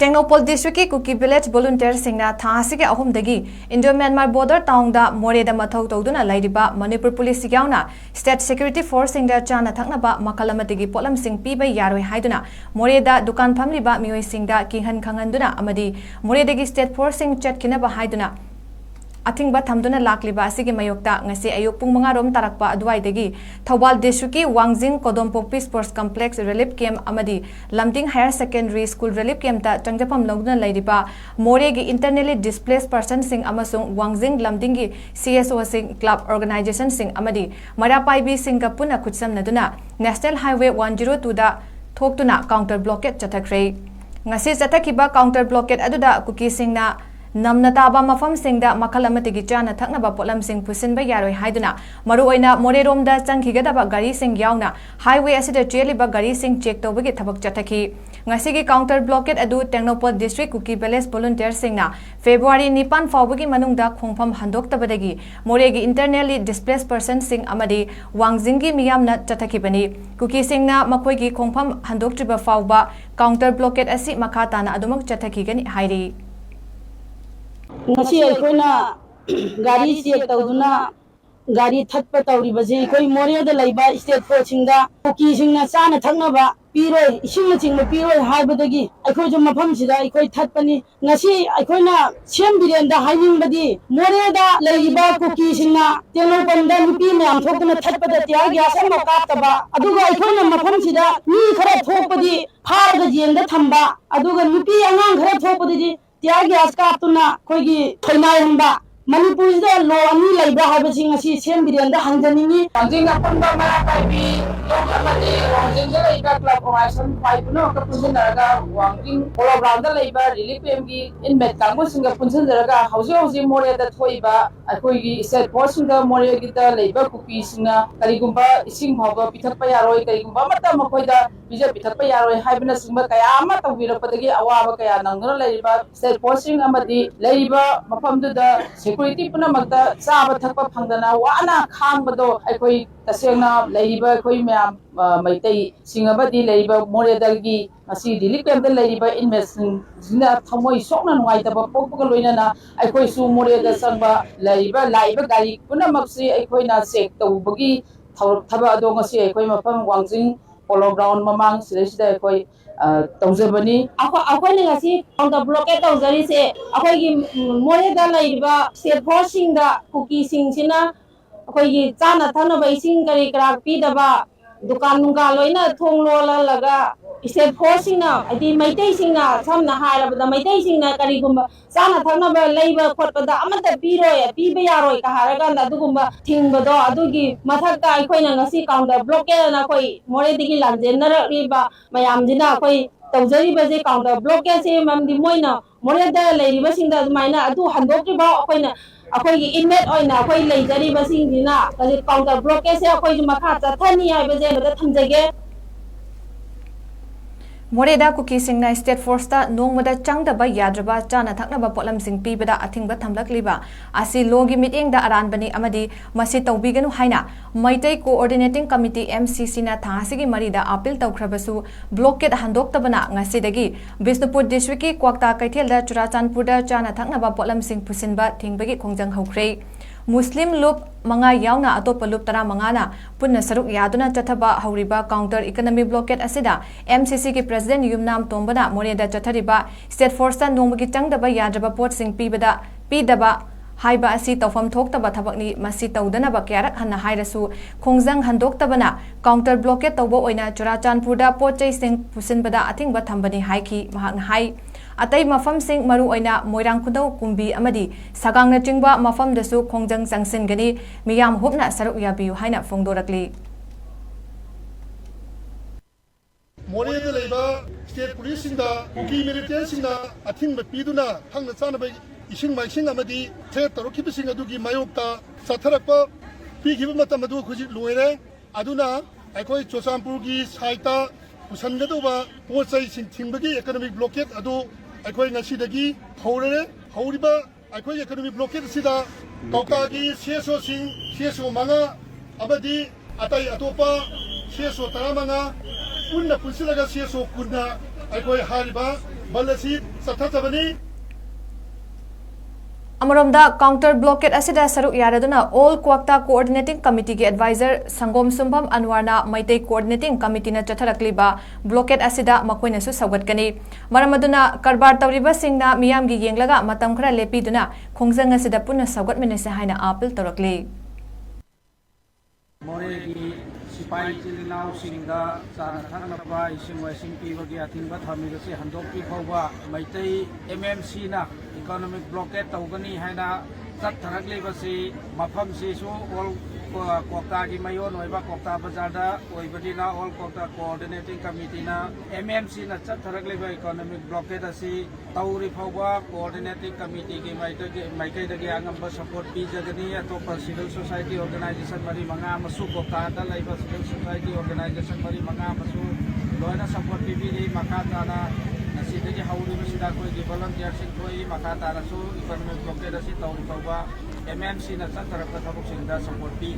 टेक्नोपोल district की Kuki village volunteer सिंगना थासी के अहुमदगी इंडो म्यांमार बॉर्डर टाउन दा मोरेदा मथौ तौदुना लैरिबा मणिपुर पुलिस यावना स्टेट सिक्योरिटी फोर्स सिंगदा चाना थकनबा मखलमतिगी पोलम सिंग पीबा यारोय हाइदुना मोरेदा दुकान फमलिबा मियोय सिंगदा किंहन खंगनदुना अमदी मोरेदगी स्टेट फोर्स सिंग चटकिनबा हाइदुना अथिंगबा थमदुना लाक्लिबा असिगे मयोक्ता ngasi ayuk pung 5 rom tarakpa adwaidagi thawal district ki wangjing kodompopi sports complex relief camp amadi lamding higher secondary school relief camp ta changjapam logna lairiba more gi internally displaced person sing amasung wangjing lamding gi CSO sing club organization sing amadi marapai bi sing ka puna khutsam naduna national highway 102 da thoktuna counter blockade chathakre ngasi chathakiba counter blockade aduda kuki singna namna taba mafam singda makal amatigi chana thaknaba polam sing pusinba yaroi haiduna maruoina morerom da changkhigada gari sing yauna highway asida cheliba gari sing check tobagi thabak chathaki ngasigi counter blockade adu Technopol district kuki village volunteer singna February 9 fawbagi manungda khongpham handoktabadagi moregi internally displaced person sing amadi wangjingi miyamna chathakibani kuki singna makoigi khongpham handoktriba fawba counter blockade asi makhatana adumak chathakigani hairi ngasi aikoina gari check tawduna gari thatpa tawribase koi more da laiba state force singda kuki singna chana thaknaba piroi isingna chingma piroi haibadagi aikoi jo mafam sida aikoi thatpani ngasi aikoina sem biren da haining badi more da laiba kuki singna Technopol da nupi myam thokna thatpa da tiya gya sam kataba aduga aikoina mafam sida ni khara thokpadi pharga jenda thamba aduga nupi angang khara thokpadi त्यागी आस्कातुना कोई थोइनाय हंबा manipuri da lo ani laiba habasing asi sem birenda hanjaningi wangjing apanda mara kaibi long amadi wangjing da laiba club formation 5 no ka punjaraga wangjing polo ground da laiba relief camp gi inmate kangbo singa punjaraga hauji more da thoiba akoi gi state force singa more gi da laiba kupi singa karigumba ising bhawa pithatpa yaroi karigumba mata makoi da bija pithatpa yaroi haibna singba kaya ama tawira padagi awaba kaya nangna laiba state force singa amadi laiba mafam da security puna magda chaba thakpa phangdana wana khambado aikoi tasengna laiba koi myam maitai singabadi laiba moredalgi asi relief camp da laiba investment jina thamoi sokna nuai taba pokpok loina na aikoi su moreda sangba laiba gari puna maksi aikoi na check tawbagi thaba ado ngasi aikoi mafam wangjing polo ground mamang sida aikoi tawjabani akoi ne ngasi counter blockade tawjari se akoi gi more da laiba state force sing da kuki sing sina akoi gi chana thana bai sing kari kra pi daba dukan nunga loina thong lola laga state force sing na adi maitai sing na samna haira da maitai sing na kari gumba chana thana ba laiba khotpa da amata pi roi pi ba yaroi ka haraga da dugumba thingba do adugi mathak ta akoi na ngasi counter blockade na koi more digi lanjen na riba mayam jina koi tawjari ba je counter blockade se mam di moina more da lairiba singda maina adu handokri ba akoi gi inmate oina akoi leijari ba singdina kali counter blockade se akoi makha chathani ai ba je da thamjage Moreda kuki singna state force ta nongmada changdaba yadraba chana thaknaba polam sing pibada athingba thamlakliba asi logi meeting da aranbani amadi masi tawbiganu haina maitai coordinating committee MCC na thasigi marida appeal tawkhrabasu blockade handoktabana ngasidagi Bisnupur district ki kwakta kaithel da Churachandpur da chana thaknaba polam sing pusinba thingbagi khongjang haukrei Muslim loop manga yauna atopa loop tara mangana punna saruk yaduna chathaba hauriba counter economy blockade asida MCC ki president Yumnam Tombana moreda chathariba state force ta nongmagi changdaba yadraba pot sing pidaba haiba asi tawfam thoktaba thabakni masi tawdana ba kyarak hanna hairasu khongjang handoktabana counter blockade tawba oina Churachandpur da potchai sing pusinbada athingba thambani haiki mahakna hai atai mafam sing maru oina moirang khudau kumbi amadi sagangna chingba mafam dasu khongjang changsin gani miyam hopna saruk yabiu haina fongdorakli Moreda laiba state police singda kuki military singda athing ba piduna thangna chana ba ising maising amadi threat tarokiba sing adugi mayokta satharakpa pigiba matam adu khuji loire aduna aikoi Churachandpur gi saita pusangadoba pochai sing thingbagi economic blockade adu aikoi ngasidagi hauriba aikoi economic blockade sida kaukagi CSO sing CSO manga abadi atai atopa CSO taramanga punna punsilaga CSO kunna aikoi hariba ꯕꯟ ꯑꯁꯤ ꯆꯠꯊꯖꯕꯅꯤ अमरोमदा counter blockade असिदा सरुक यारदुना all Kwakta coordinating committee के adviser संगोम सुंभम अनवारना मैतै कोऑर्डिनेटिंग कमिटी न चथरकलिबा ब्लॉकेट असिदा मखोइनसु सौगतकनी मरमदुना करबार तौरिबा सिंगना मियामगी येंगलगा मतम खरा लेपीदुना खोंजंग असिदा पुनः सौगतमिनसे हाइना अपील तौरकली मोरेगी सिपाही चिलिनाव सिंगा चाना थांगनबा इसिंग वाइसिंग पीबगी अथिंबा थामिगसे हंदोपी फौबा मैतै एमएमसी ना इकोनॉमिक ब्लॉकेट तौगनी हाइना चथरकलिबसी मफमसिसु ऑल कोक्ता की मयोन होइबा कोक्ता बाजारदा ओइबदिना ऑल कोक्ता कोऑर्डिनेटिंग कमिटी ना एमएमसी ना चथरकलिबा इकोनॉमिक ब्लॉकेट असि तौरी फौबा कोऑर्डिनेटिंग कमिटी की माइकैदगी आंगंबा सपोर्ट पीजगनी अतोपा सिविल सोसाइटी ऑर्गेनाइजेशन मरी मंगा मसु कोक्तादा लाइबा सिविल सोसाइटी ऑर्गेनाइजेशन मरी मंगा मसु लोयना सपोर्ट पीबीरी मखा ताना नसीदगी हौरिबसिदा कोइगी वॉलंटियर सिंह कोइ मखा तारासु इकोनॉमिक ब्लॉकेट असि तौरी फौबा एमएमसी ना चथरकलिबा थबुकसिंदा सपोर्ट पी